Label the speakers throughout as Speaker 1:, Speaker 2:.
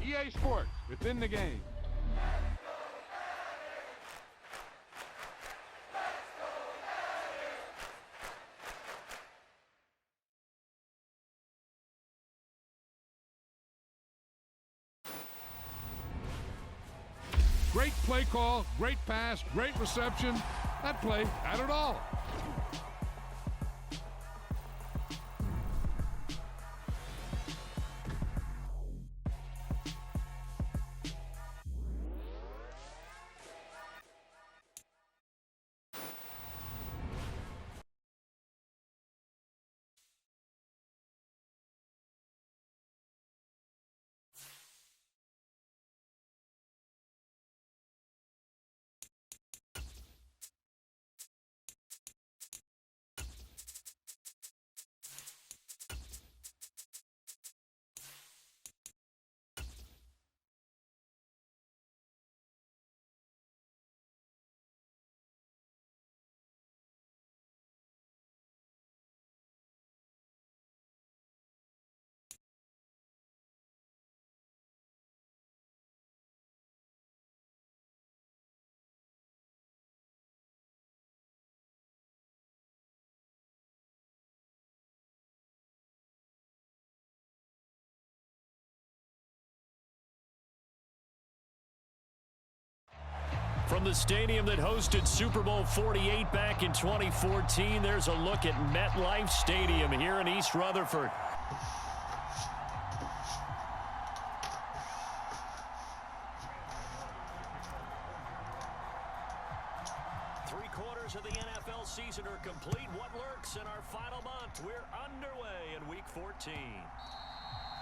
Speaker 1: EA Sports, within the game. Great play call, great pass, great reception. That play had it all.
Speaker 2: From the stadium that hosted Super Bowl 48 back in 2014, there's a look at MetLife Stadium here in East Rutherford. Three-quarters of the NFL season are complete. What lurks in our final month? We're underway in Week 14.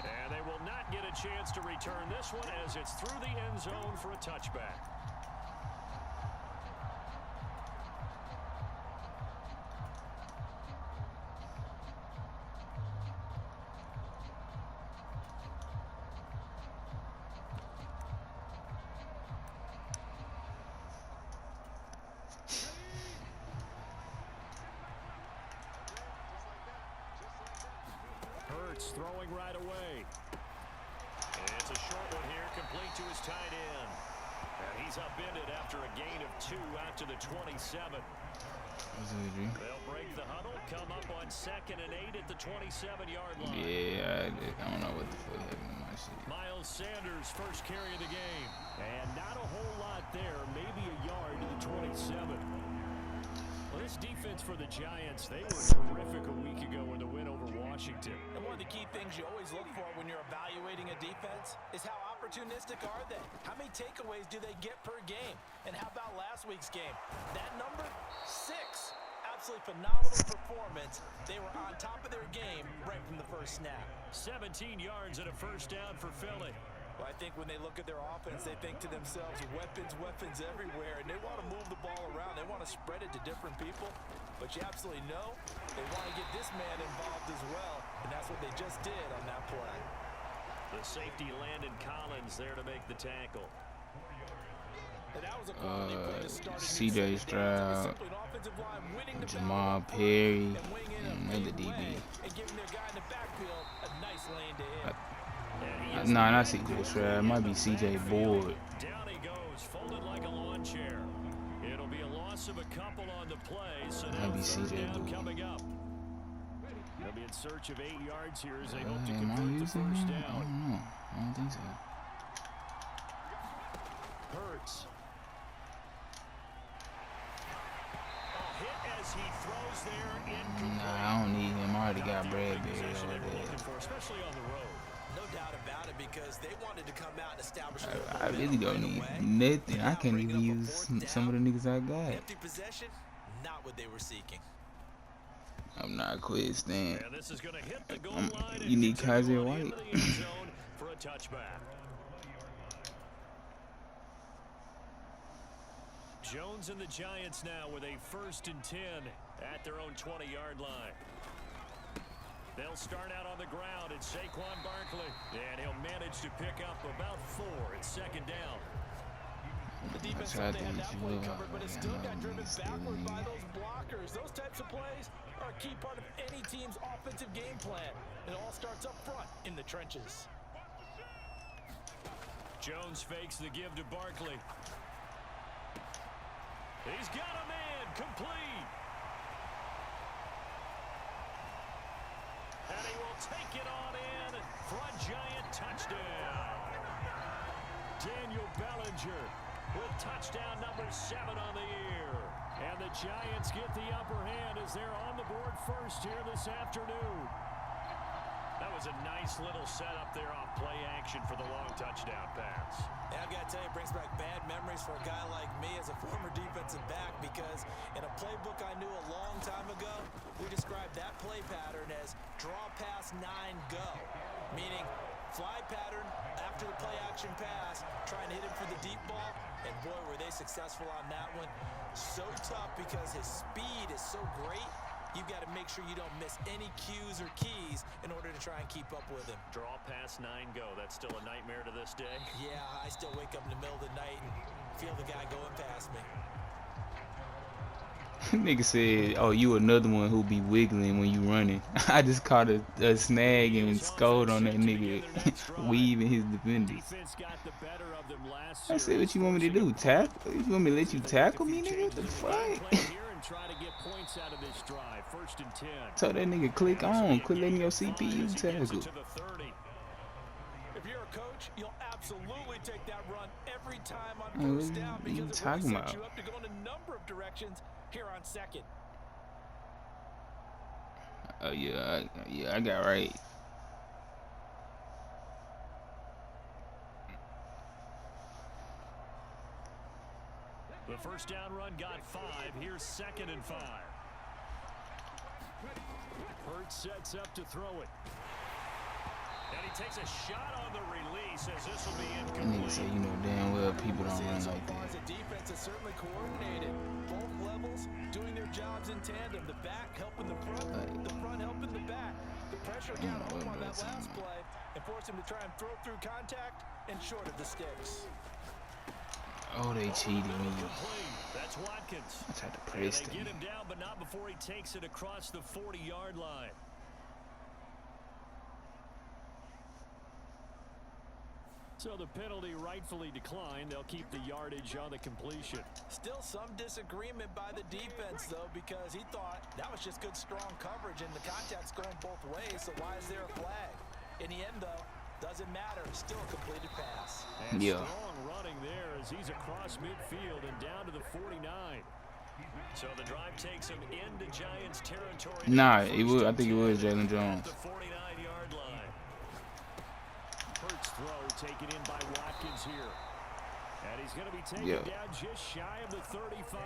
Speaker 2: And they will not get a chance to return this one as it's through the end zone for a touchback. Throwing right away. And it's a short one here, complete to his tight end. And he's upended after a gain of 2 out to the 27. They'll break the huddle, come up on 2nd and 8 at the 27-yard line.
Speaker 3: Yeah, I don't know what the fuck happened to my shit.
Speaker 2: Miles Sanders, first carry of the game. And not a whole lot there, maybe a yard to the 27. Well, this defense for the Giants, they were terrific a week ago in the win over Washington.
Speaker 4: And one of the key things you always look for when you're evaluating a defense is how opportunistic are they? How many takeaways do they get per game? And how about last week's game? That number, 6. Absolutely phenomenal performance. They were on top of their game right from the first snap.
Speaker 2: 17 yards and a first down for Philly.
Speaker 4: Well, I think when they look at their offense, they think to themselves, weapons everywhere, and they want to move the ball around. They want to spread it to different people, but you absolutely know they want to get this man involved as well, and that's what they just did on that play.
Speaker 2: The safety, Landon Collins, there to make the tackle.
Speaker 4: And that was a quality play to start
Speaker 3: C.J. Stroud, Jamal Perry, and another DB.
Speaker 4: And giving their guy in the backfield a nice lane to hit.
Speaker 3: Nah, not C.J. Stroud. It might be C.J. Board.
Speaker 2: Down he goes, folded like a lawn chair. It'll be a loss of a couple on the play, so now third down coming up. They'll be in search of 8 yards here as they hope to convert the first down.
Speaker 3: I don't know. I don't think so.
Speaker 2: Hurts. A hit as he throws there.
Speaker 3: Nah, I don't need him. I already got Bradbury over there.
Speaker 2: Especially on the road.
Speaker 4: No doubt about it, because they wanted to come out and establish
Speaker 3: I really don't need nothing. I can't even use some of the niggas I got.
Speaker 4: Empty possession, not what they were seeking.
Speaker 3: I'm not quit, Stan.
Speaker 2: And this is going to hit the goal line.
Speaker 3: You need Kaiser White.
Speaker 2: For a touchback. Jones and the Giants now with a 1st and 10 at their own 20-yard line. They'll start out on the ground at Saquon Barkley, and he'll manage to pick up about 4 at 2nd down.
Speaker 4: The defense thought they had that play covered, but it still got driven backward by those blockers. Those types of plays are a key part of any team's offensive game plan. It all starts up front in the trenches.
Speaker 2: Jones fakes the give to Barkley. He's got a man, complete. And he will take it on in for a giant touchdown. Daniel Bellinger with touchdown number 7 on the year. And the Giants get the upper hand as they're on the board first here this afternoon. That was a nice little setup there off play action for the long touchdown pass.
Speaker 4: Yeah, I've got to tell you, it brings back bad memories for a guy like me as a former defensive back, because in a playbook I knew a long time ago, we described that play pattern as draw pass 9 go, meaning fly pattern after the play action pass, trying to hit him for the deep ball, and boy, were they successful on that one. So tough because his speed is so great. You've got to make sure you don't miss any cues or keys in order to try and keep up with him.
Speaker 2: Draw pass 9 go. That's still a nightmare to this day.
Speaker 4: Yeah, I still wake up in the middle of the night and feel the guy going past me.
Speaker 3: Nigga said, oh, you another one who be wiggling when you running. I just caught a snag and scored on that nigga weaving his defenders. I said, what you want me to do? Tackle? You want me to let you tackle me, nigga? What the fuck?
Speaker 2: Try to get points out of this drive. 1st and 10.
Speaker 3: Told that nigga click on, quit letting your CPU tackle.
Speaker 4: If you're a coach, you'll absolutely take that run every time on first down, because it really sets you up to go in a number of directions here on 2nd.
Speaker 3: Oh yeah, I got right.
Speaker 2: The first down run got 5. Here's 2nd and 5. Hurts sets up to throw it. And he takes a shot on the release as this will be incomplete.
Speaker 3: Say, you know damn well people don't run like that.
Speaker 4: The defense is certainly coordinated. Both levels doing their jobs in tandem. The back helping the front helping the back. The pressure got home on that last play and forced him to try and throw through contact and short of the sticks.
Speaker 3: Oh, they cheated me.
Speaker 2: That's Watkins.
Speaker 3: I tried to press
Speaker 2: them. They get him down, but not before he takes it across the 40-yard line. So the penalty rightfully declined. They'll keep the yardage on the completion. Still some disagreement by the defense, though, because he thought that was just good, strong coverage, and the contact's going both ways, so why is there a flag? In the end, though, doesn't matter. Still a completed pass. And strong running there as he's across midfield and down to the 49. So the drive takes him into Giants territory.
Speaker 3: Nah, it was. I think it was Jalen Jones.
Speaker 2: The 49-yard line. Hurts throw taken in by Watkins here. And he's going to be taken down just shy of the 35.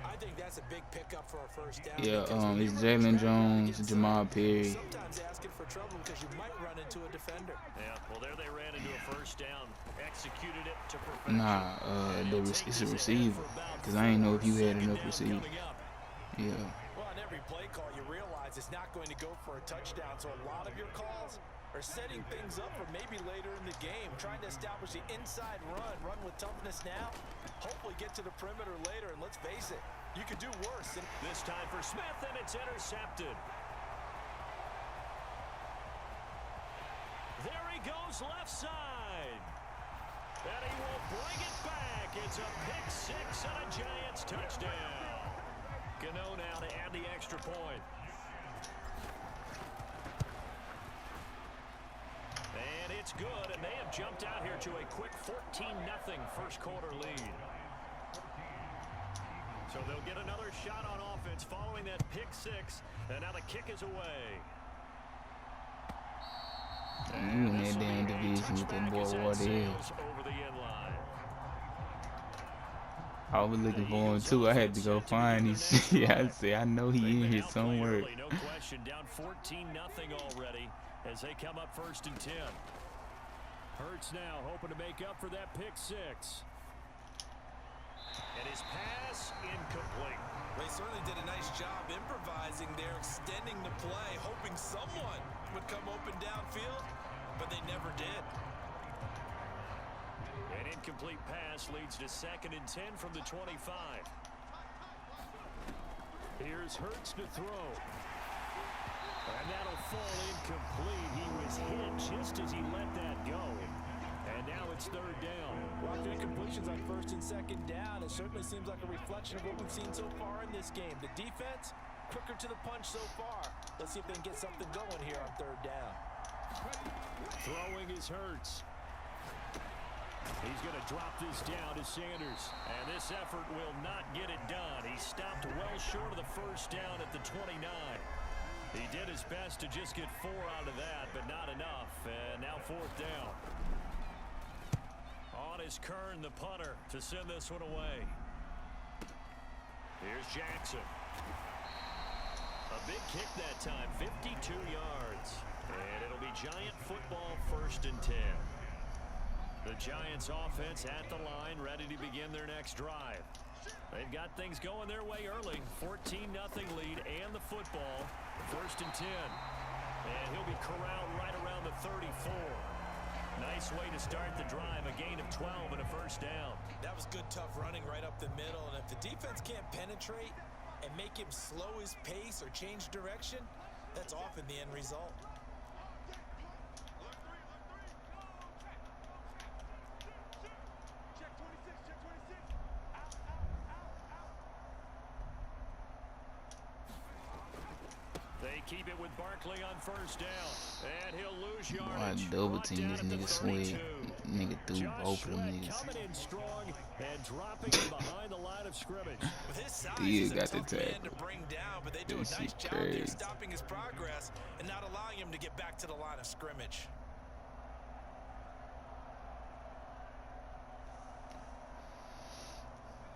Speaker 2: I think that's a big pickup for a first down.
Speaker 3: Yeah, it's Jalen Jones, Jamal Perry.
Speaker 4: Sometimes asking for trouble because you might run into a defender.
Speaker 2: Yeah, well, there they ran into a first down, executed it to perfection.
Speaker 3: Nah, it's a receiver, because I ain't know if you had enough receiver. Yeah.
Speaker 4: Well, on every play call, you realize it's not going to go for a touchdown, so a lot of your calls are setting things up for maybe later in the game, trying to establish the inside run with toughness now, hopefully get to the perimeter later, and let's face it, you could do worse.
Speaker 2: This time for Smith, and it's intercepted. There he goes left side. And he will bring it back. It's a pick 6 and a Giants touchdown. Gano now to add the extra point. And it's good, and they have jumped out here to a quick 14-0 first quarter lead. So they'll get another shot on offense following that pick 6, and now the kick is away.
Speaker 3: You in that damn division with that boy Wardell. I was looking for him too. I had to go find his shit. I said, I know he in here somewhere.
Speaker 2: No question, down 14-0 already as they come up 1st and 10. Hurts now hoping to make up for that pick 6. And his pass incomplete.
Speaker 4: They certainly did a nice job improvising there, extending the play, hoping someone would come open downfield, but they never did.
Speaker 2: An incomplete pass leads to 2nd and 10 from the 25. Here's Hurts to throw. And that'll fall incomplete. He was hit just as he let that go. And now it's third down.
Speaker 4: Well, after incompletions on first and second down, it certainly seems like a reflection of what we've seen so far in this game. The defense, quicker to the punch so far. Let's see if they can get something going here on third down.
Speaker 2: Throwing is Hurts. He's going to drop this down to Sanders. And this effort will not get it done. He stopped well short of the first down at the 29. He did his best to just get 4 out of that, but not enough. And now fourth down. On is Kern, the punter, to send this one away. Here's Jackson. A big kick that time, 52 yards. And it'll be Giant football, 1st and 10. The Giants offense at the line, ready to begin their next drive. They've got things going their way early. 14-0 lead and the football. 1st and 10. And he'll be corralled right around the 34. Nice way to start the drive. A gain of 12 and a first down.
Speaker 4: That was good, tough running right up the middle. And if the defense can't penetrate and make him slow his pace or change direction, that's often the end result.
Speaker 2: They keep it with Barkley on first down. And he'll lose
Speaker 3: Why
Speaker 2: yardage.
Speaker 3: double team this nigga Sweat? Nigga threw both of them niggas.
Speaker 2: Coming in strong and dropping him behind the line of scrimmage.
Speaker 4: With his size,
Speaker 3: Still
Speaker 4: he's a
Speaker 3: got the
Speaker 4: tough man
Speaker 3: tackle.
Speaker 4: to bring down, but they do
Speaker 3: This
Speaker 4: a nice
Speaker 3: shit
Speaker 4: job there
Speaker 3: crazy.
Speaker 4: stopping his progress and not allowing him to get back to the line of scrimmage.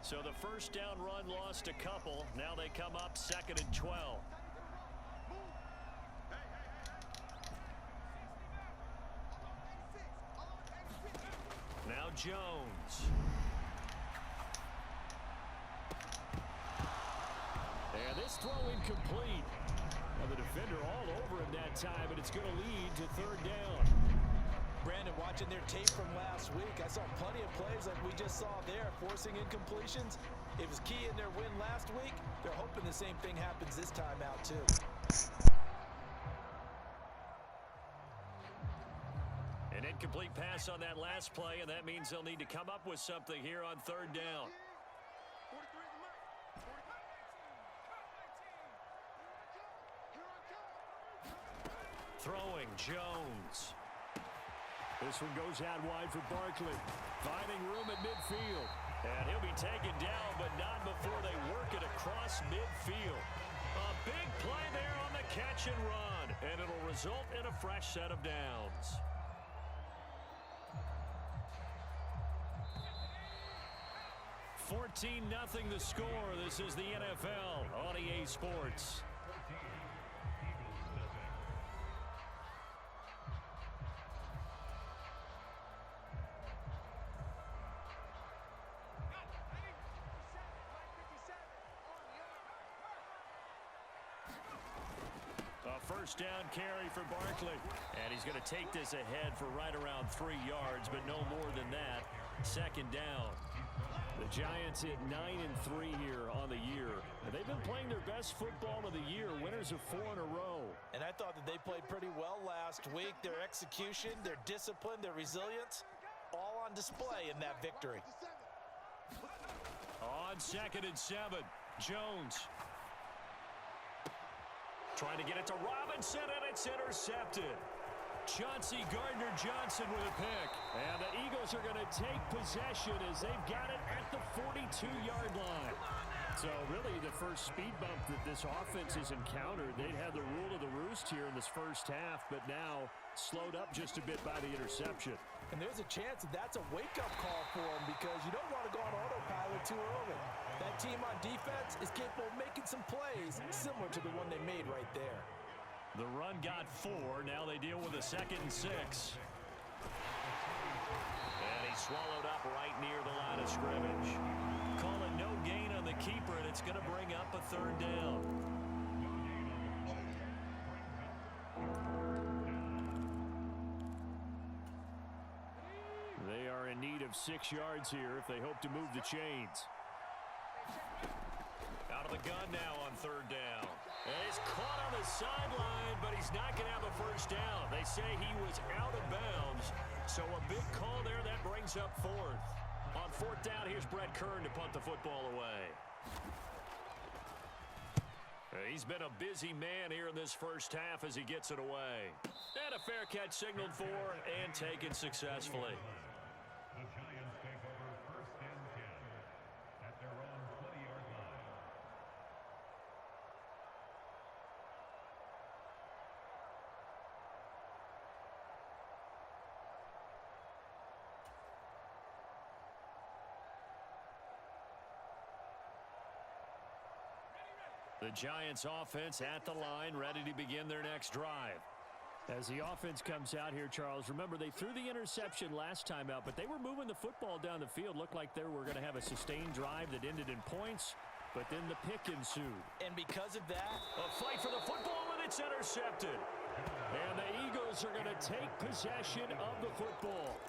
Speaker 2: So the first down run lost a couple. Now they come up 2nd and 12. Now Jones. And this throw incomplete. Well, the defender all over him that time, but it's going to lead to third down.
Speaker 4: Brandon, watching their tape from last week, I saw plenty of plays like we just saw there, forcing incompletions. It was key in their win last week. They're hoping the same thing happens this time out, too.
Speaker 2: An incomplete pass on that last play, and that means they'll need to come up with something here on third down. Throwing, Jones. This one goes out wide for Barkley. Finding room at midfield. And he'll be taken down, but not before they work it across midfield. A big play there on the catch and run. And it'll result in a fresh set of downs. $14-0 the score. This is the NFL on EA Sports. First down carry for Barkley. And he's going to take this ahead for right around 3 yards, but no more than that. Second down. The Giants hit 9-3 here on the year. And they've been playing their best football of the year. Winners of 4 in a row.
Speaker 4: And I thought that they played pretty well last week. Their execution, their discipline, their resilience, all on display in that victory.
Speaker 2: On 2nd and 7, Jones. Trying to get it to Robinson, and it's intercepted. Chauncey Gardner-Johnson with a pick. And the Eagles are going to take possession as they've got it at the 42-yard line. So really the first speed bump that this offense has encountered. They'd had the rule of the roost here in this first half, but now slowed up just a bit by the interception.
Speaker 4: And there's a chance that that's a wake-up call for them because you don't want to go on autopilot too early. That team on defense is capable of making some plays similar to the one they made right there.
Speaker 2: The run got 4. Now they deal with a 2nd and 6. And he's swallowed up right near the line of scrimmage. Call it no gain on the keeper, and it's going to bring up a third down. They are in need of 6 yards here if they hope to move the chains. Out of the gun now on third down. And he's caught on the sideline, but he's not going to have a first down. They say he was out of bounds. So a big call there. That brings up fourth. On fourth down, here's Brett Kern to punt the football away. He's been a busy man here in this first half as he gets it away. And a fair catch signaled for and taken successfully.
Speaker 5: The Giants take over first and 10 at their own 20-yard line.
Speaker 2: The Giants offense at the line, ready to begin their next drive.
Speaker 6: As the offense comes out here, Charles, remember they threw the interception last time out, but they were moving the football down the field. Looked like they were going to have a sustained drive that ended in points, but then the pick ensued.
Speaker 4: And because of that,
Speaker 2: a fight for the football, and it's intercepted. And the Eagles are going to take possession of the football.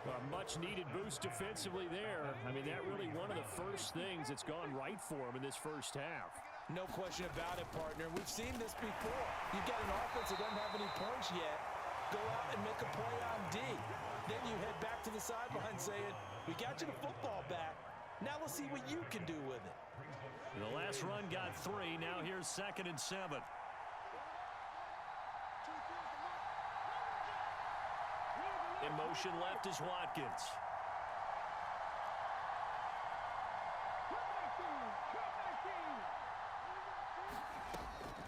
Speaker 2: A much-needed boost defensively there. I mean, that really one of the first things that's gone right for them in this first half.
Speaker 4: no question about it, partner. We've seen this before. You've got an offense that doesn't have any points yet. Go out and make a play on D. Then you head back to the sideline saying, we got you the football back. Now let's see what you can do with it.
Speaker 2: The last run got 3. Now here's 2nd and 7. In motion left is Watkins.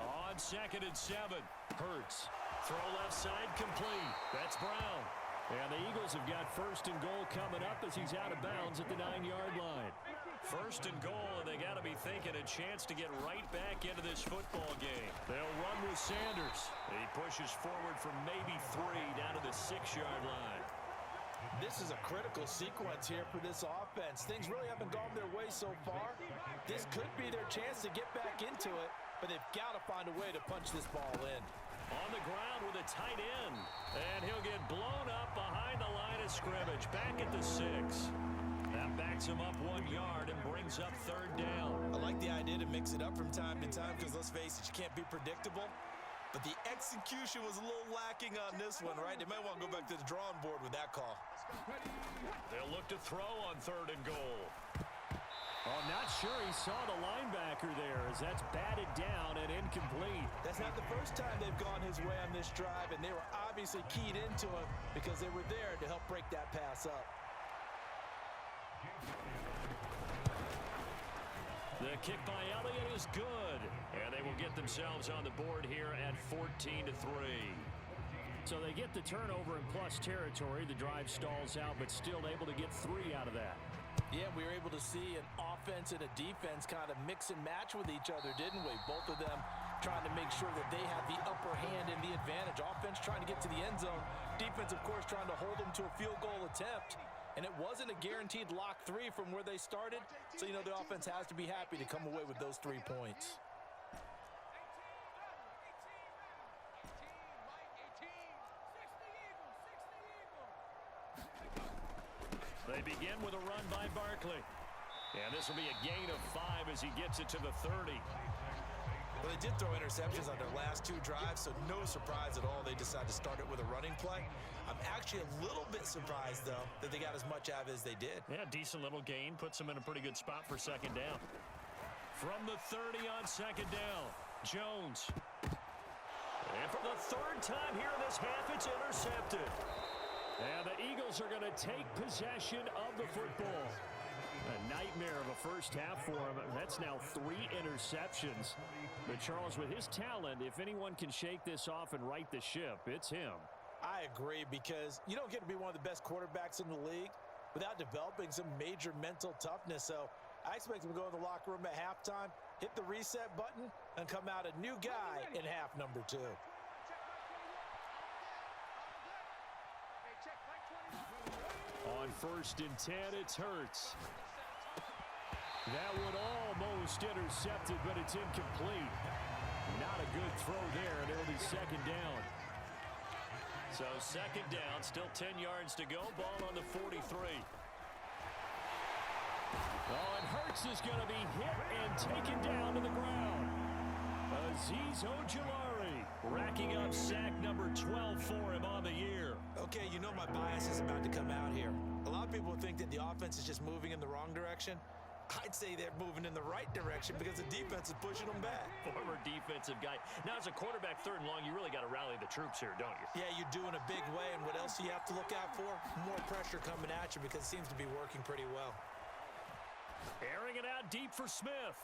Speaker 2: On 2nd and 7. Hurts. Throw left side complete. That's Brown. And the Eagles have got 1st and goal coming up as he's out of bounds at the 9-yard line. 1st and goal, and they got to be thinking a chance to get right back into this football game. They'll run with Sanders. He pushes forward from maybe 3 down to the 6-yard line.
Speaker 4: This is a critical sequence here for this offense. Things really haven't gone their way so far. This could be their chance to get back into it, but they've got to find a way to punch this ball in.
Speaker 2: On the ground with a tight end. And he'll get blown up behind the line of scrimmage. Back at the 6. That backs him up 1 yard and brings up 3rd down.
Speaker 4: I like the idea to mix it up from time to time because, let's face it, you can't be predictable. But the execution was a little lacking on this one, right? They might want to go back to the drawing board with that call.
Speaker 2: They'll look to throw on 3rd and goal.
Speaker 6: Oh, not sure he saw the linebacker there as that's batted down and incomplete.
Speaker 4: That's not the first time they've gone his way on this drive, and they were obviously keyed into him because they were there to help break that pass up.
Speaker 2: The kick by Elliott is good, and they will get themselves on the board here at 14-3.
Speaker 6: So they get the turnover in plus territory. The drive stalls out, but still able to get 3 out of that.
Speaker 4: Yeah, we were able to see an offense and a defense kind of mix and match with each other, didn't we? Both of them trying to make sure that they had the upper hand and the advantage. Offense trying to get to the end zone. Defense, of course, trying to hold them to a field goal attempt. And it wasn't a guaranteed lock 3 from where they started. So, you know, the offense has to be happy to come away with those 3 points.
Speaker 2: They begin with a run by Barkley. And this will be a gain of 5 as he gets it to the 30.
Speaker 4: Well, they did throw interceptions on their last 2 drives, so no surprise at all they decided to start it with a running play. I'm actually a little bit surprised, though, that they got as much out of it as they did.
Speaker 2: Yeah, decent little gain. Puts them in a pretty good spot for 2nd down. From the 30 on 2nd down, Jones. And for the 3rd time here in this half, it's intercepted. And the Eagles are going to take possession of the football. A nightmare of a first half for him. That's now 3 interceptions. But Charles, with his talent, if anyone can shake this off and right the ship, it's him.
Speaker 4: I agree, because you don't get to be one of the best quarterbacks in the league without developing some major mental toughness. So I expect him to go in the locker room at halftime, hit the reset button, and come out a new guy in half number 2.
Speaker 2: On 1st and 10, it's Hurts. That one almost intercepted, but it's incomplete. Not a good throw there, and it'll be 2nd down. So 2nd down, still 10 yards to go. Ball on the 43. Oh, and Hurts is going to be hit and taken down to the ground. A
Speaker 6: Azeez Ojulari racking up sack number 12 for him on the year.
Speaker 4: Okay, you know my bias is about to come out here. A lot of people think that the offense is just moving in the wrong direction. I'd say they're moving in the right direction because the defense is pushing them back.
Speaker 6: Former defensive guy. Now, as a quarterback, 3rd and long, you really got to rally the troops here, don't you?
Speaker 4: Yeah, you do in a big way, and what else do you have to look out for? More pressure coming at you because it seems to be working pretty well.
Speaker 6: Airing it out deep for Smith.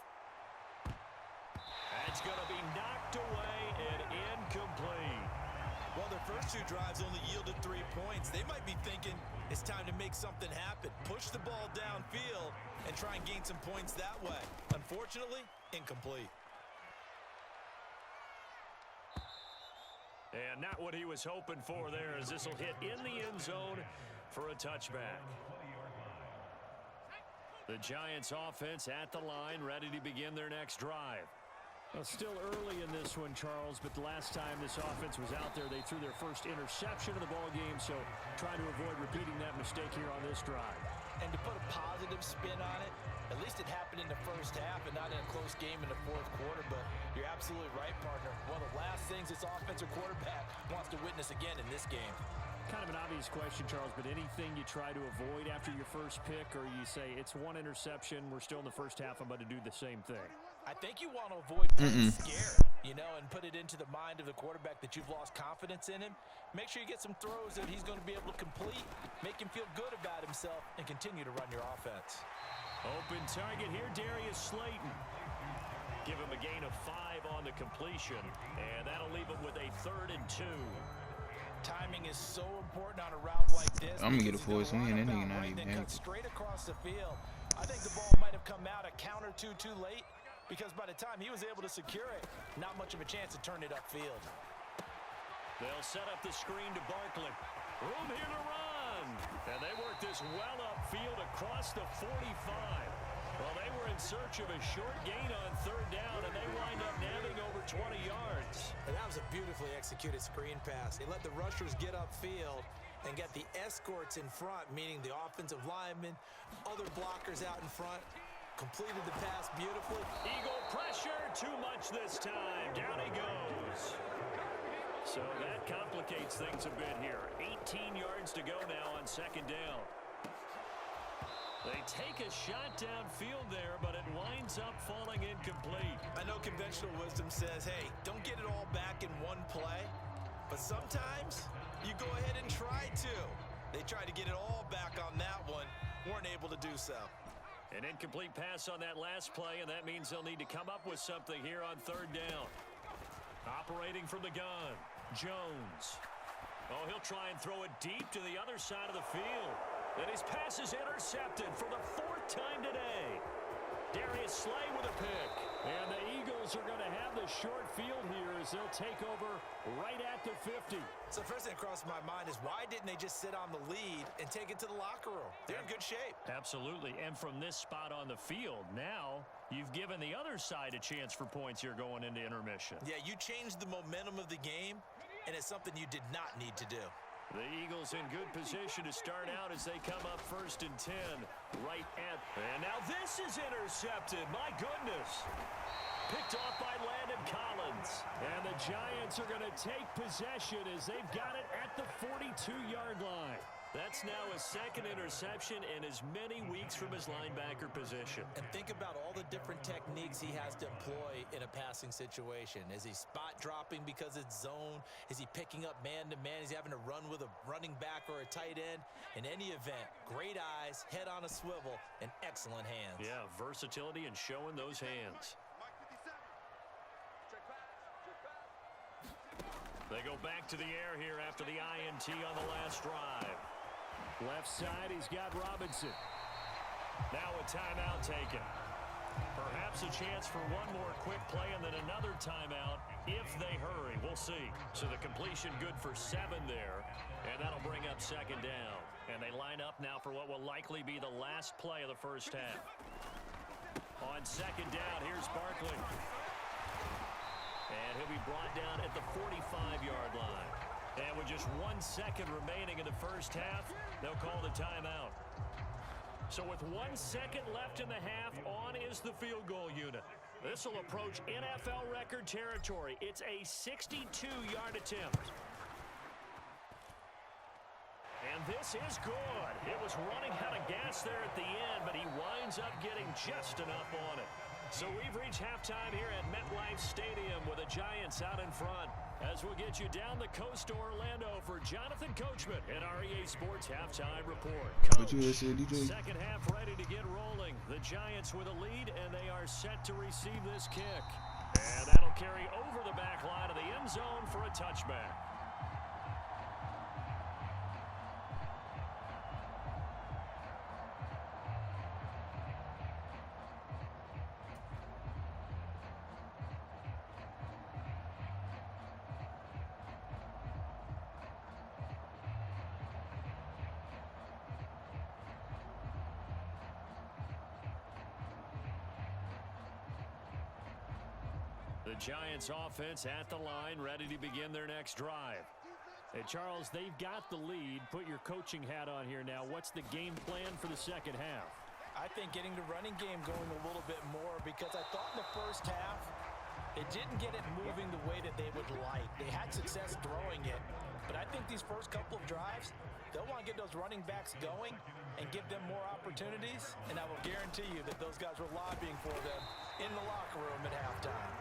Speaker 6: That's going to be knocked away and incomplete.
Speaker 4: Well, their first 2 drives only yielded 3 points. They might be thinking it's time to make something happen. Push the ball downfield and try and gain some points that way. Unfortunately, incomplete.
Speaker 6: And not what he was hoping for there, as this will hit in the end zone for a touchback. The Giants offense at the line, ready to begin their next drive. Well, still early in this one, Charles, but the last time this offense was out there, they threw their first interception of the ball game, so trying to avoid repeating that mistake here on this drive.
Speaker 4: And to put a positive spin on it, at least it happened in the first half and not in a close game in the 4th quarter, but you're absolutely right, partner. One of the last things this offensive quarterback wants to witness again in this game.
Speaker 6: Kind of an obvious question, Charles, but anything you try to avoid after your first pick, or you say it's 1 interception, we're still in the first half, I'm about to do the same thing?
Speaker 4: I think you want to avoid being scared, you know, and put it into the mind of the quarterback that you've lost confidence in him. Make sure you get some throws that he's going to be able to complete, make him feel good about himself, and continue to run your offense.
Speaker 6: Open target here, Darius Slayton. Give him a gain of 5 on the completion, and that'll leave him with a 3rd and 2.
Speaker 4: Timing is so important on a route like this.
Speaker 3: I'm gonna get a force win. That nigga not even
Speaker 4: cut straight across the field. I think the ball might have come out a count or two too late, because by the time he was able to secure it, not much of a chance to turn it upfield.
Speaker 6: They'll set up the screen to Barkley. Room here to run. And they work this well upfield across the 45. Well, they were in search of a short gain on 3rd down, and they wind up nabbing over 20 yards.
Speaker 4: And that was a beautifully executed screen pass. They let the rushers get upfield and get the escorts in front, meaning the offensive linemen, other blockers out in front. Completed the pass beautifully.
Speaker 6: Eagle pressure, too much this time. Down he goes. So that complicates things a bit here. 18 yards to go now on 2nd down. They take a shot downfield there, but it winds up falling incomplete.
Speaker 4: I know conventional wisdom says, hey, don't get it all back in one play. But sometimes you go ahead and try to. They tried to get it all back on that one. Weren't able to do so.
Speaker 6: An incomplete pass on that last play, and that means they'll need to come up with something here on 3rd down. Operating from the gun, Jones. Oh, he'll try and throw it deep to the other side of the field. And his pass is intercepted for the 4th time today. Darius Slay with a pick. And the Eagles are going to have the short field here as they'll take over right at the 50.
Speaker 4: So first thing that crossed my mind is why didn't they just sit on the lead and take it to the locker room? They're in good shape.
Speaker 6: Absolutely. And from this spot on the field, now you've given the other side a chance for points here going into intermission.
Speaker 4: Yeah, you changed the momentum of the game, and it's something you did not need to do.
Speaker 6: The Eagles in good position to start out as they come up 1st and 10 right at. And now this is intercepted. My goodness. Picked off by Landon Collins. And the Giants are going to take possession as they've got it at the 42-yard line. That's now his 2nd interception in as many weeks from his linebacker position.
Speaker 4: And think about all the different techniques he has to employ in a passing situation. Is he spot dropping because it's zone? Is he picking up man-to-man? Is he having to run with a running back or a tight end? In any event, great eyes, head on a swivel, and excellent hands.
Speaker 6: Yeah, versatility and showing those hands. They go back to the air here after the INT on the last drive. Left side, he's got Robinson. Now a timeout taken. Perhaps a chance for one more quick play and then another timeout if they hurry. We'll see. So the completion good for 7 there, and that'll bring up 2nd down. And they line up now for what will likely be the last play of the first half. On 2nd down, here's Barkley. And he'll be brought down at the 45-yard line. And with just 1 second remaining in the first half, they'll call the timeout. So with 1 second left in the half, on is the field goal unit. This will approach NFL record territory. It's a 62-yard attempt. And this is good. It was running out of gas there at the end, but he winds up getting just enough on it. So we've reached halftime here at MetLife Stadium with the Giants out in front. As we'll get you down the coast to Orlando for Jonathan Coachman at our EA Sports Halftime Report. Coach, second half ready to get rolling. The Giants with a lead, and they are set to receive this kick. And that'll carry over the back line of the end zone for a touchback. The Giants offense at the line, ready to begin their next drive. Hey, Charles, they've got the lead. Put your coaching hat on here now. What's the game plan for the second half?
Speaker 4: I think getting the running game going a little bit more, because I thought in the first half it didn't get it moving the way that they would like. They had success throwing it, but I think these first couple of drives, they'll want to get those running backs going and give them more opportunities, and I will guarantee you that those guys were lobbying for them in the locker room at halftime.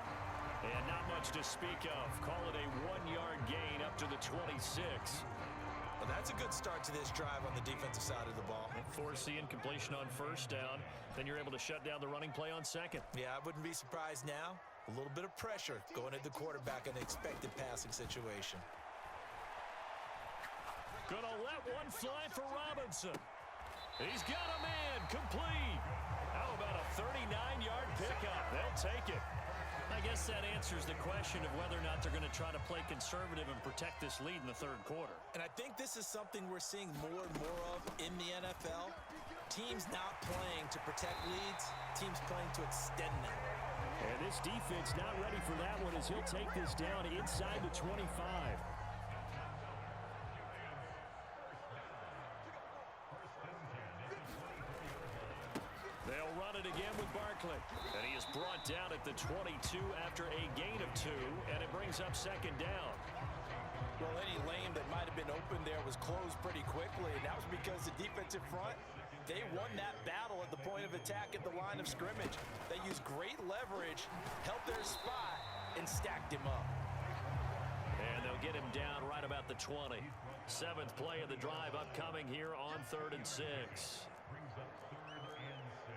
Speaker 6: And not much to speak of. Call it a 1-yard gain up to the 26.
Speaker 4: Well, that's a good start to this drive on the defensive side of the ball.
Speaker 6: Force the incompletion on first down. Then you're able to shut down the running play on second.
Speaker 4: Yeah, I wouldn't be surprised now. A little bit of pressure going at the quarterback in an expected passing situation.
Speaker 6: Gonna let one fly for Robinson. He's got a man complete. How about a 39-yard pickup? They'll take it. I guess that answers the question of whether or not they're going to try to play conservative and protect this lead in the third quarter.
Speaker 4: And I think this is something we're seeing more and more of in the NFL. Teams not playing to protect leads, teams playing to extend them.
Speaker 6: And this defense not ready for that one as he'll take this down inside the 25. They'll run it again with Barkley. And he is brought down at the 22 after a gain of 2, and it brings up second down.
Speaker 4: Well, any lane that might have been open there was closed pretty quickly, and that was because the defensive front, they won that battle at the point of attack at the line of scrimmage. They used great leverage, held their spot, and stacked him up.
Speaker 6: And they'll get him down right about the 20. 7th play of the drive upcoming here on 3rd and 6.
Speaker 5: Brings up 3rd and 6.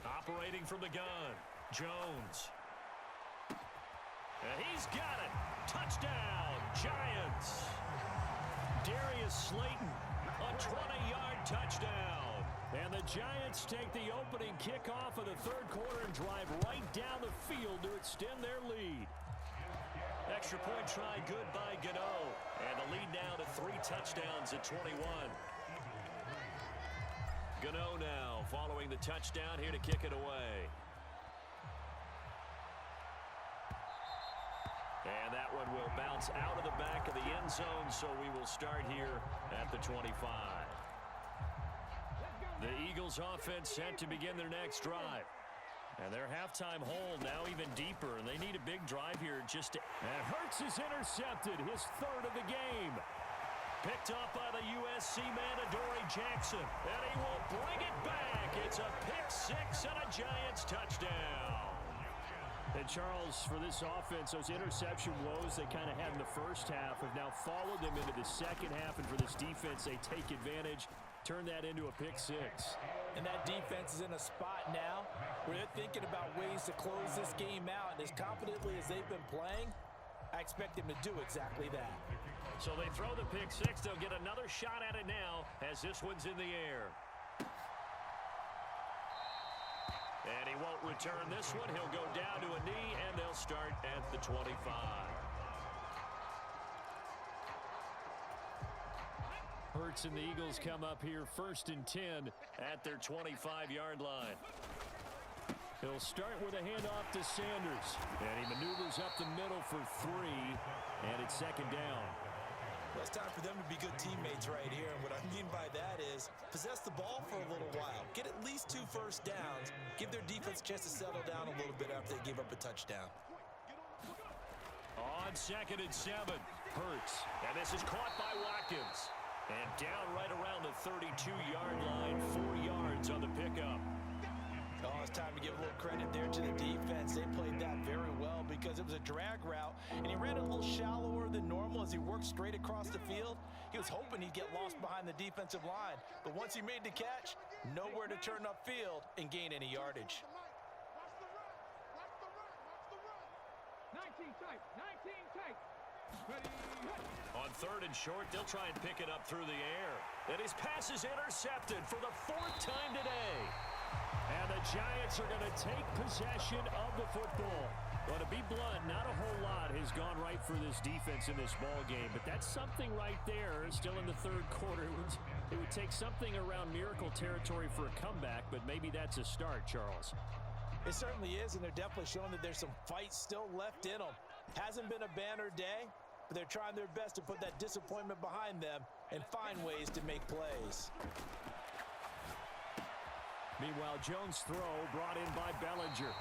Speaker 6: Operating from the gun, Jones. And he's got it. Touchdown, Giants. Darius Slayton, a 20-yard touchdown. And the Giants take the opening kickoff of the third quarter and drive right down the field to extend their lead. Extra point try good by Gano. And the lead now to 3 touchdowns at 21. Gano now following the touchdown here to kick it away. And that one will bounce out of the back of the end zone, so we will start here at the 25. The Eagles offense set to begin their next drive. And their halftime hole now even deeper, and they need a big drive here just to... And Hurts is intercepted, his 3rd of the game. Picked up by the USC man, Adoree Jackson. And he will bring it back. It's a pick 6 and a Giants touchdown. And Charles, for this offense, those interception woes they kind of had in the first half have now followed them into the second half. And for this defense, they take advantage, turn that into a pick 6.
Speaker 4: And that defense is in a spot now where they're thinking about ways to close this game out. And as confidently as they've been playing, I expect them to do exactly that.
Speaker 6: So they throw the pick 6. They'll get another shot at it now as this one's in the air. And he won't return this one. He'll go down to a knee, and they'll start at the 25. Hurts and the Eagles come up here 1st and 10 at their 25-yard line. He'll start with a handoff to Sanders. And he maneuvers up the middle for 3. And it's second down.
Speaker 4: Well, it's time for them to be good teammates right here. And what I mean by that is possess the ball for a little while. Get at least 2 first downs. Give their defense a chance to settle down a little bit after they give up a touchdown.
Speaker 6: On 2nd and 7, Hurts. And this is caught by Watkins. And down right around the 32-yard line, 4 yards on the pickup.
Speaker 4: Oh, it's time to give a little credit there to the defense. They played that very well because it was a drag route, and he ran a little shallower than normal as he worked straight across the field. He was hoping he'd get lost behind the defensive line, but once he made the catch, nowhere to turn upfield and gain any yardage.
Speaker 1: 19 tight, 19 tight.
Speaker 6: On 3rd and short, they'll try and pick it up through the air. And his pass is intercepted for the 4th time today. And the Giants are going to take possession of the football. Well, to be blunt, not a whole lot has gone right for this defense in this ball game, but that's something right there. Still in the 3rd quarter, it would take something around miracle territory for a comeback, but maybe that's a start, Charles.
Speaker 4: It certainly is, and they're definitely showing that there's some fight still left in them. Hasn't been a banner day, but they're trying their best to put that disappointment behind them and find ways to make plays.
Speaker 6: Meanwhile, Jones' throw brought in by Bellinger.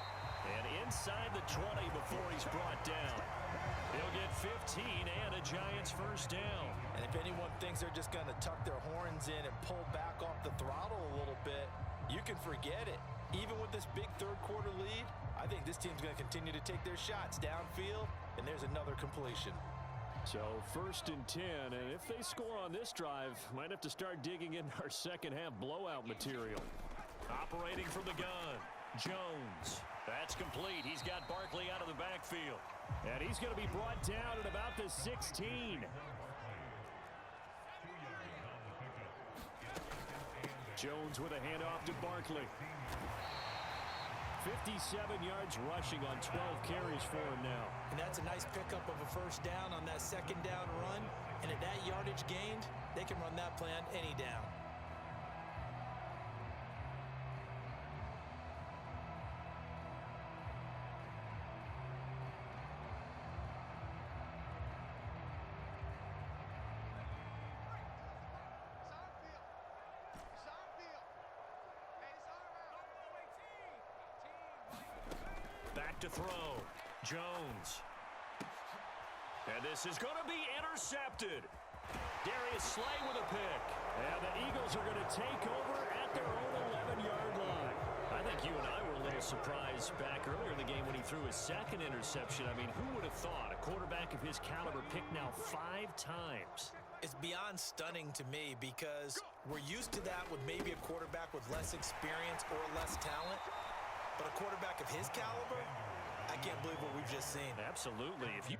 Speaker 6: And inside the 20 before he's brought down. He'll get 15 and a Giants first down.
Speaker 4: And if anyone thinks they're just going to tuck their horns in and pull back off the throttle a little bit, you can forget it. Even with this big 3rd quarter lead, I think this team's going to continue to take their shots downfield, and there's another completion.
Speaker 6: So 1st and 10, and if they score on this drive, might have to start digging in our second half blowout material. Operating from the gun, Jones. That's complete. He's got Barkley out of the backfield. And he's going to be brought down at about the 16. Jones with a handoff to Barkley. 57 yards rushing on 12 carries for him now.
Speaker 4: And that's a nice pickup of a first down on that 2nd down run. And at that yardage gained, they can run that plan any down.
Speaker 6: Back to throw. Jones. And this is going to be intercepted. Darius Slay with a pick. And the Eagles are going to take over at their own 11-yard line. I think you and I were a little surprised back earlier in the game when he threw his 2nd interception. I mean, who would have thought a quarterback of his caliber picked now 5 times?
Speaker 4: It's beyond stunning to me because we're used to that with maybe a quarterback with less experience or less talent. But a quarterback of his caliber, I can't believe what we've just seen.
Speaker 6: Absolutely. If you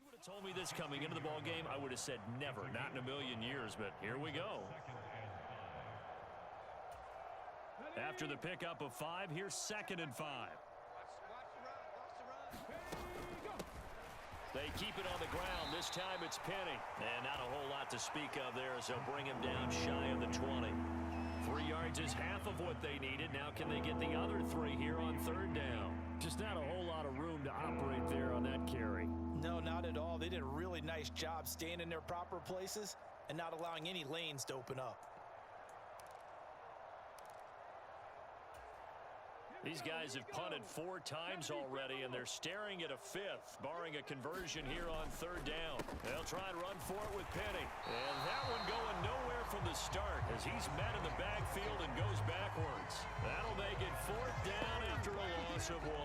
Speaker 6: would have told me this coming into the ball game, I would have said never, not in a million years, but here we go. After the pickup of 5, here's 2nd and 5. They keep it on the ground. This time it's Penny. And not a whole lot to speak of there as they'll bring him down shy of the 20. 3 yards is half of what they needed. Now can they get the other 3 here on 3rd down? Just not a whole lot of room to operate there on that carry.
Speaker 4: No, not at all. They did a really nice job staying in their proper places and not allowing any lanes to open up.
Speaker 6: These guys have punted 4 times already, and they're staring at a 5th, barring a conversion here on 3rd down. They'll try and run for it with Penny. And that one going nowhere from the start as he's met in the backfield and goes backwards. That'll make it 4th down after a loss of 1.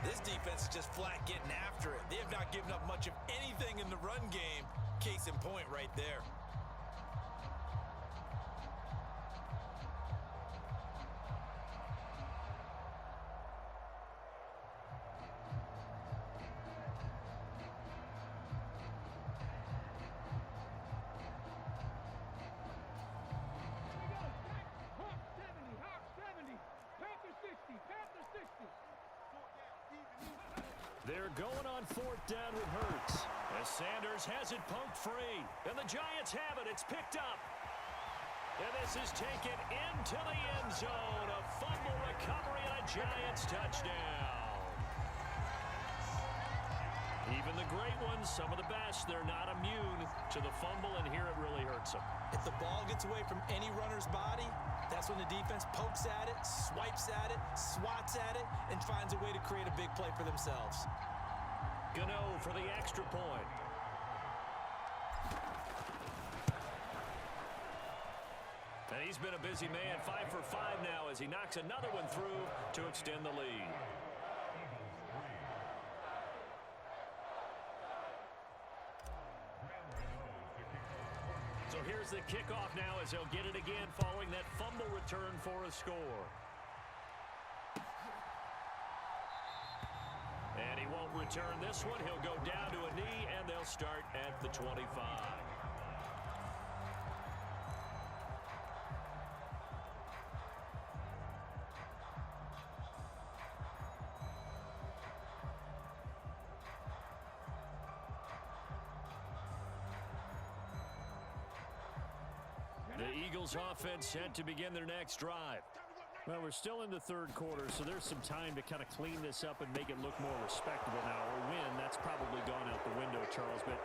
Speaker 4: This defense is just flat getting after it. They have not given up much of anything in the run game. Case in point right there.
Speaker 1: Hawk 70, Panther 60.
Speaker 6: They're going on 4th down with Hurts. As Sanders has it poked free. And the Giants have it. It's picked up. And this is taken into the end zone. A fumble recovery and a Giants touchdown. Even the great ones, some of the best, they're not immune to the fumble, and here it really hurts them.
Speaker 4: If the ball gets away from any runner's body, that's when the defense pokes at it, swipes at it, swats at it, and finds a way to create a big play for themselves.
Speaker 6: Gano for the extra point. And he's been a busy man, 5 for 5 now as he knocks another one through to extend the lead. So here's the kickoff now as they'll get it again following that fumble return for a score. And he won't return this one. He'll go down to a knee, and they'll start at the 25. The Eagles offense set to begin their next drive. Well, we're still in the third quarter, so there's some time to kind of clean this up and make it look more respectable now. Or win, that's probably gone out the window, Charles. But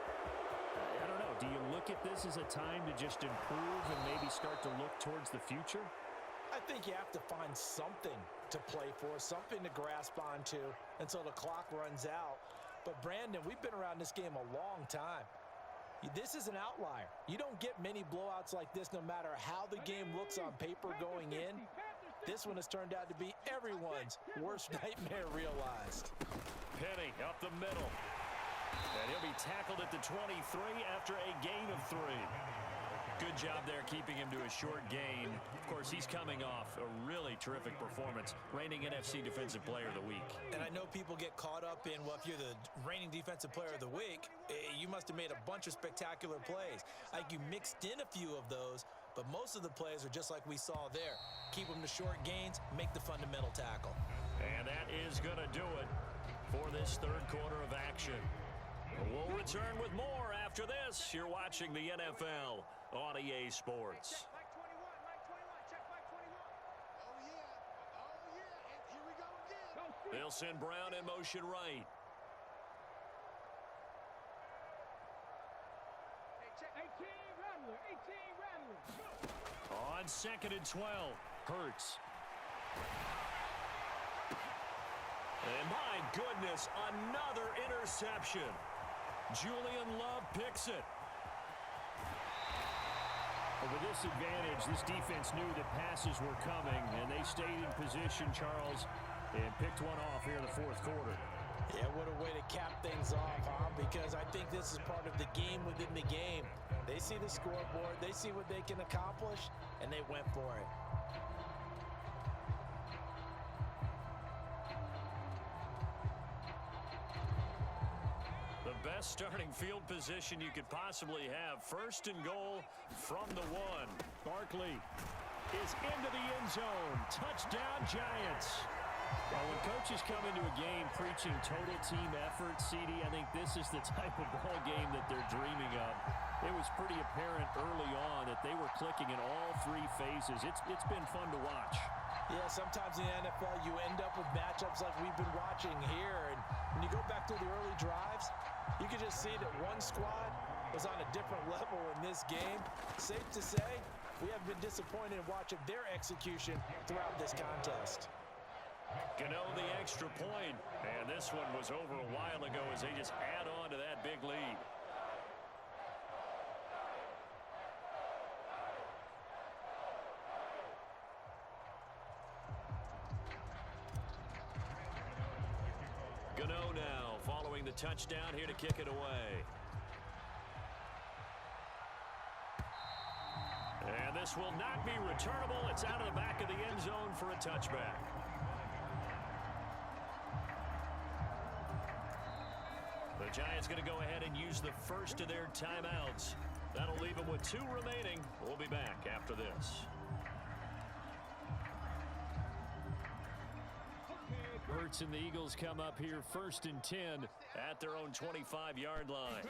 Speaker 6: I don't know. Do you look at this as a time to just improve and maybe start to look towards the future?
Speaker 4: I think you have to find something to play for, something to grasp onto until the clock runs out. But, Brandon, we've been around this game a long time. This is an outlier. You don't get many blowouts like this no matter how the game looks on paper going in. This one has turned out to be everyone's worst nightmare realized.
Speaker 6: Penny up the middle. And he'll be tackled at the 23 after a gain of 3. Good job there keeping him to a short gain. Of course, he's coming off a really terrific performance, reigning NFC Defensive Player of the Week.
Speaker 4: And I know people get caught up in, well, if you're the reigning Defensive Player of the Week, you must have made a bunch of spectacular plays. Like you mixed in a few of those, but most of the plays are just like we saw there. Keep them to short gains, make the fundamental tackle.
Speaker 6: And that is going to do it for this third quarter of action. We'll return with more after this. You're watching the NFL on EA Sports. They'll send Brown in motion right. On 2nd and 12, Hurts. And my goodness, another interception. Julian Love picks it. With this advantage, this defense knew that passes were coming, and they stayed in position, Charles, and picked one off here in the fourth quarter.
Speaker 4: Yeah, what a way to cap things off, huh? Because I think this is part of the game within the game. They see the scoreboard, they see what they can accomplish, and they went for it.
Speaker 6: The best starting field position you could possibly have. 1st and goal from the 1. Barkley is into the end zone. Touchdown, Giants. Well, when coaches come into a game preaching total team effort, CD, I think this is the type of ball game that they're dreaming of. It was pretty apparent early on that they were clicking in all 3 phases. It's been fun to watch.
Speaker 4: Yeah, sometimes in the NFL you end up with matchups like we've been watching here. And when you go back to the early drives, you can just see that one squad was on a different level in this game. Safe to say, we have been disappointed in watching their execution throughout this contest.
Speaker 6: Gano the extra point, and this one was over a while ago as they just add on to that big lead. Gano now following the touchdown here to kick it away. And this will not be returnable. It's out of the back of the end zone for a touchback. The Giants going to go ahead and use the first of their timeouts. That'll leave them with 2 remaining. We'll be back after this. converts and the Eagles come up here 1st and 10 at their own 25-yard line.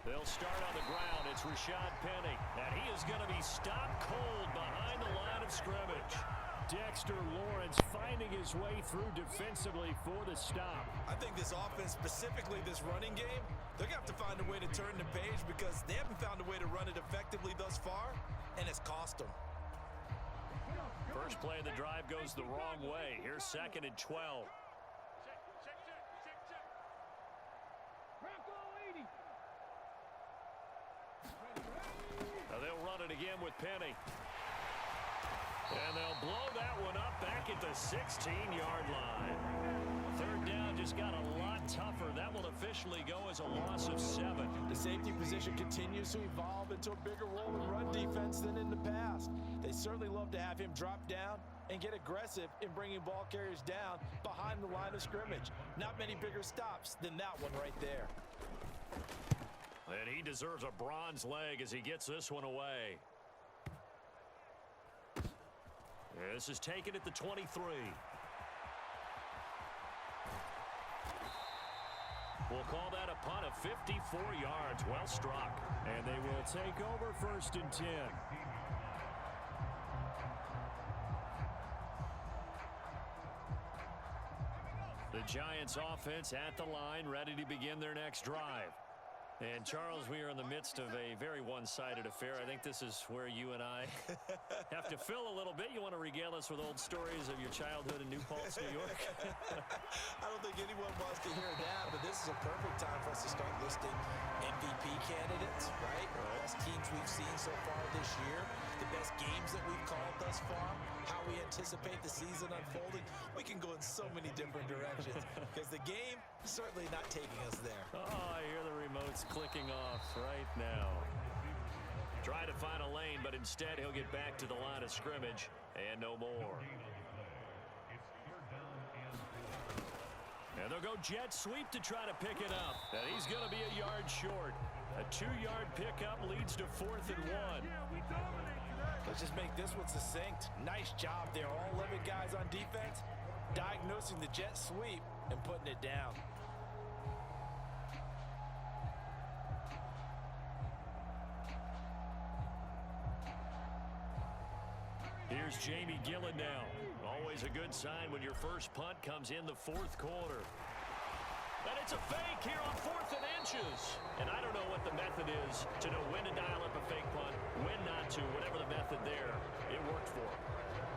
Speaker 6: They'll start on the ground. It's Rashad Penny, and he is going to be stopped cold behind the line of scrimmage. Dexter Lawrence finding his way through defensively for the stop.
Speaker 4: I think this offense, specifically this running game, they're going to have to find a way to turn the page because they haven't found a way to run it effectively thus far, and it's cost them.
Speaker 6: First play of the drive goes the wrong way. Here's 2nd and 12. Now they'll run it again with Penny. And they'll blow that one up back at the 16-yard line. 3rd down just got a lot tougher. That will officially go as a loss of 7.
Speaker 4: The safety position continues to evolve into a bigger role in run defense than in the past. They certainly love to have him drop down and get aggressive in bringing ball carriers down behind the line of scrimmage. Not many bigger stops than that one right there.
Speaker 6: And he deserves a bronze leg as he gets this one away. This is taken at the 23. We'll call that a punt of 54 yards. Well struck. And they will take over 1st and 10. The Giants offense at the line, ready to begin their next drive. And, Charles, we are in the midst of a very one-sided affair. I think this is where you and I have to fill a little bit. You want to regale us with old stories of your childhood in New Paltz, New York?
Speaker 4: I don't think anyone wants to hear that, but this is a perfect time for us to start listing MVP candidates, right? The best teams we've seen so far this year, the best games that we've called thus far, how we anticipate the season unfolding. We can go in so many different directions because the game is certainly not taking us there.
Speaker 6: Oh, I hear the remotes clicking off right now. Try to find a lane, but instead he'll get back to the line of scrimmage and no more. And they'll go jet sweep to try to pick it up. And he's going to be a yard short. A 2-yard pickup leads to 4th and 1.
Speaker 4: Let's just make this one succinct. Nice job there. All 11 guys on defense diagnosing the jet sweep and putting it down.
Speaker 6: Here's Jamie Gillen now. Always a good sign when your first punt comes in the 4th quarter. And it's a fake here on 4th and inches. And I don't know what the method is to know when to dial up a fake punt, when not to, whatever the method there. It worked for him.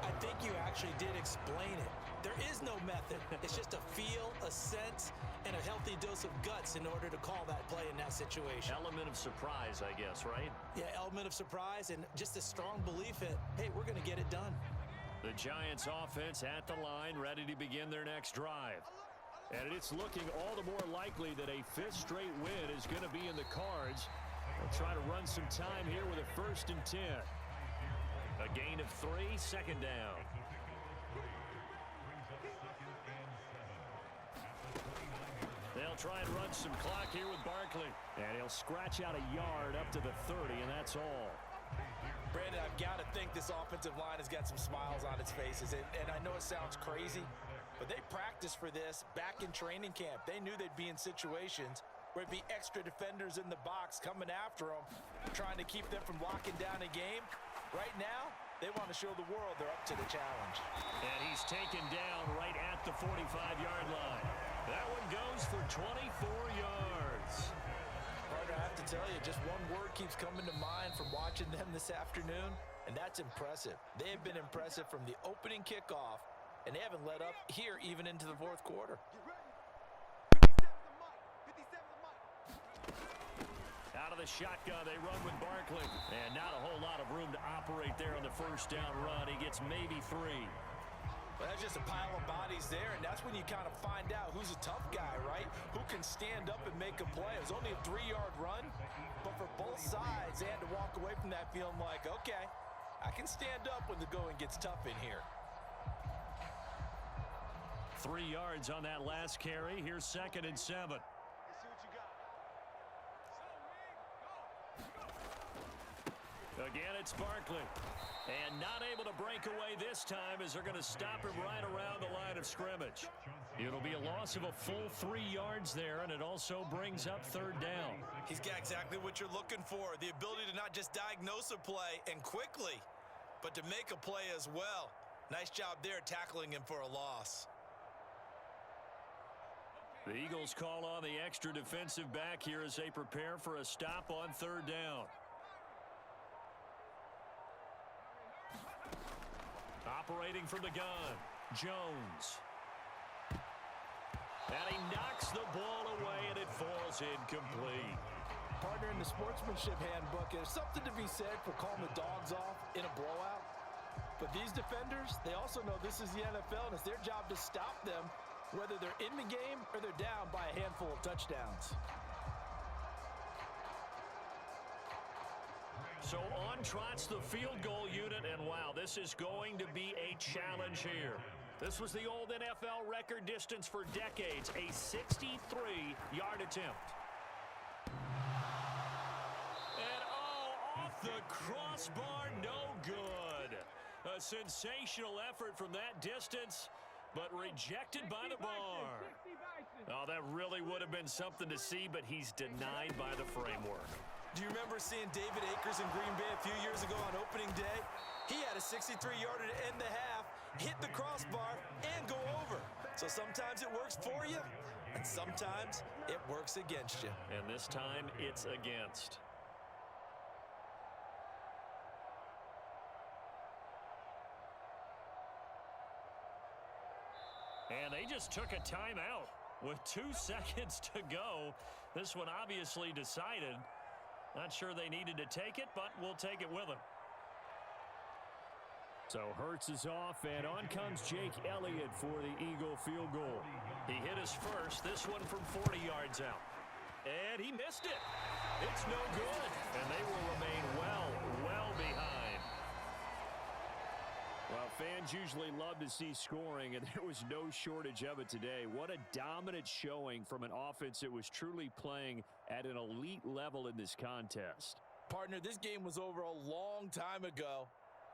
Speaker 4: I think you actually did explain it. There is no method. It's just a feel, a sense, and a healthy dose of guts in order to call that play in that situation.
Speaker 6: Element of surprise, I guess, right?
Speaker 4: Yeah, element of surprise and just a strong belief in, hey, we're going to get it done.
Speaker 6: The Giants offense at the line, ready to begin their next drive. And it's looking all the more likely that a 5th straight win is going to be in the cards. They'll try to run some time here with a 1st and 10. A gain of 3, 2nd down. They'll try and run some clock here with Barkley. And he'll scratch out a yard up to the 30, and that's all.
Speaker 4: Brandon, I've got to think this offensive line has got some smiles on its faces. And I know it sounds crazy, but they practiced for this back in training camp. They knew they'd be in situations where it'd be extra defenders in the box coming after them, trying to keep them from locking down a game. Right now, they want to show the world they're up to the challenge.
Speaker 6: And he's taken down right at the 45-yard line. That one goes for 24 yards.
Speaker 4: Partner, I have to tell you, just one word keeps coming to mind from watching them this afternoon, and that's impressive. They have been impressive from the opening kickoff, and they haven't let up here even into the 4th quarter.
Speaker 6: Out of the shotgun, they run with Barkley. And not a whole lot of room to operate there on the 1st down run. He gets maybe 3.
Speaker 4: Well, that's just a pile of bodies there, and that's when you kind of find out who's a tough guy, right? Who can stand up and make a play. It was only a 3-yard run, but for both sides, they had to walk away from that feeling like, okay, I can stand up when the going gets tough in here.
Speaker 6: 3 yards on that last carry. Here's 2nd and 7. Again, it's Barkley. And not able to break away this time as they're going to stop him right around the line of scrimmage. It'll be a loss of a full 3 yards there, and it also brings up third down.
Speaker 4: He's got exactly what you're looking for, the ability to not just diagnose a play and quickly, but to make a play as well. Nice job there tackling him for a loss.
Speaker 6: The Eagles call on the extra defensive back here as they prepare for a stop on third down. Operating from the gun, Jones. And he knocks the ball away, and it falls incomplete.
Speaker 4: Partner, in the sportsmanship handbook, there's something to be said for calling the dogs off in a blowout. But these defenders, they also know this is the NFL, and it's their job to stop them, whether they're in the game or they're down by a handful of touchdowns.
Speaker 6: So on trots the field goal unit, and wow, this is going to be a challenge here. This was the old NFL record distance for decades, a 63-yard attempt. And oh, off the crossbar, no good. A sensational effort from that distance, but rejected by the bar. Oh, that really would have been something to see, but he's denied by the framework.
Speaker 4: Do you remember seeing David Akers in Green Bay a few years ago on opening day? He had a 63-yarder to end the half, hit the crossbar, and go over. So sometimes it works for you, and sometimes it works against you.
Speaker 6: And this time, it's against. And they just took a timeout with 2 seconds to go. This one obviously decided. Not sure they needed to take it, but we'll take it with them. So Hurts is off, and on comes Jake Elliott for the Eagle field goal. He hit his first, this one from 40 yards out. And he missed it. It's no good, and they will remain well behind. Well, fans usually love to see scoring, and there was no shortage of it today. What a dominant showing from an offense that was truly playing at an elite level in this contest.
Speaker 4: Partner, this game was over a long time ago,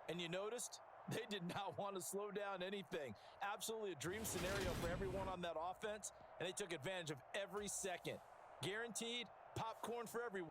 Speaker 4: and you noticed they did not want to slow down anything. Absolutely a dream scenario for everyone on that offense, and they took advantage of every second. Guaranteed popcorn for everyone.